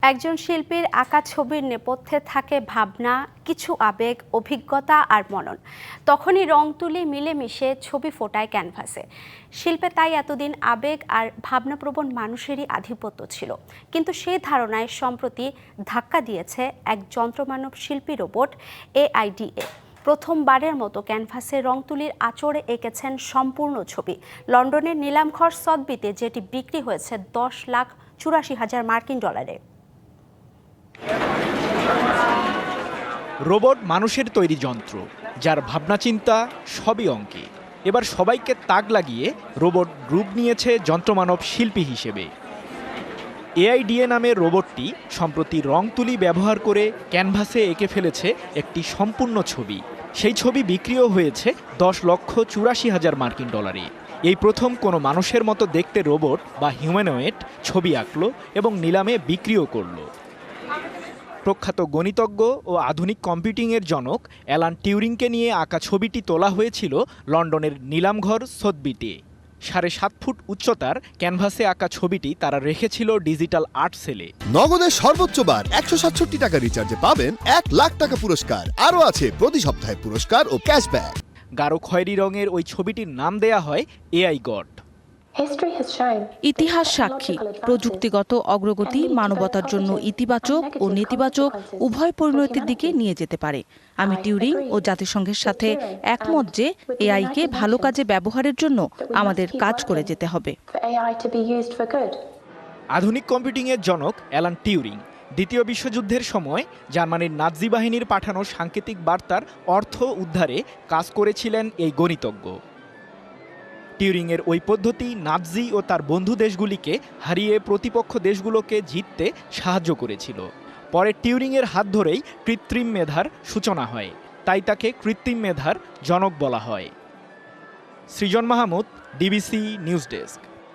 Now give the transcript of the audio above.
একজন শিল্পীর আঁকা ছবির নেপথ্যে থাকে ভাবনা, কিছু আবেগ, অভিজ্ঞতা আর মনন। তখনই রং তুলি মিলেমিশে ছবি ফোটায় ক্যানভাসে। শিল্পে তাই এতদিন আবেগ আর ভাবনাপ্রবণ মানুষেরই আধিপত্য ছিল, কিন্তু সেই ধারণায় সম্প্রতি ধাক্কা দিয়েছে এক যন্ত্রমানব শিল্পী রোবট AIDA। প্রথমবারের মতো ক্যানভাসে রং তুলির আঁচড়ে এঁকেছেন সম্পূর্ণ ছবি। লন্ডনের নিলামঘর সথবিতে যেটি বিক্রি হয়েছে $10,84,000 মার্কিন ডলারে। রোবট মানুষের তৈরি যন্ত্র, যার ভাবনা চিন্তা সবই অঙ্কে। এবার সবাইকে তাক লাগিয়ে রোবট রূপ নিয়েছে যন্ত্রমানব শিল্পী হিসেবে। AIDA নামের রোবটটি সম্প্রতি রং তুলি ব্যবহার করে ক্যানভাসে এঁকে ফেলেছে একটি সম্পূর্ণ ছবি। সেই ছবি বিক্রিও হয়েছে $10,84,000 মার্কিন ডলারে। এই প্রথম কোনো মানুষের মতো দেখতে রোবট বা হিউম্যানয়েড ছবি আঁকলো এবং নিলামে বিক্রিও করলো। প্রখ্যাত গণিতজ্ঞ ও আধুনিক কম্পিউটিংয়ের জনক অ্যালান টিউরিংকে নিয়ে আঁকা ছবিটি তোলা হয়েছিল লন্ডনের নিলামঘর সথবিতে। 7.5 ফুট উচ্চতার ক্যানভাসে আঁকা ছবিটি তারা রেখেছিল ডিজিটাল আর্ট সেলে। নগদের সর্বোচ্চ বার 167 টাকা রিচার্জে পাবেন $1,00,000 পুরস্কার। আরও আছে প্রতি সপ্তাহে পুরস্কার ও ক্যাশব্যাক। গাঢ় খয়েরি রঙের ওই ছবিটির নাম দেয়া হয় AI গড। ইতিহাস সাক্ষী, প্রযুক্তিগত অগ্রগতি মানবতার জন্য ইতিবাচক ও নেতিবাচক উভয় পরিণতির দিকে নিয়ে যেতে পারে। আমি টিউরিং ও জাতিসংঘের সাথে একমত যে এআইকে ভালো কাজে ব্যবহারের জন্য আমাদের কাজ করে যেতে হবে। আধুনিক কম্পিউটিংয়ের জনক অ্যালান টিউরিং দ্বিতীয় বিশ্বযুদ্ধের সময় জার্মানির নাৎজি বাহিনীর পাঠানো সাংকেতিক বার্তার অর্থ উদ্ধারে কাজ করেছিলেন এই গণিতজ্ঞ। টিউরিংয়ের ওই পদ্ধতি নাৎজি ও তার বন্ধু দেশগুলিকে হারিয়ে প্রতিপক্ষ দেশগুলোকে জিততে সাহায্য করেছিল। পরে টিউরিংয়ের হাত ধরেই কৃত্রিম মেধার সূচনা হয়, তাই তাকে কৃত্রিম মেধার জনক বলা হয়। সৃজন মাহমুদ, DBC নিউজ ডেস্ক।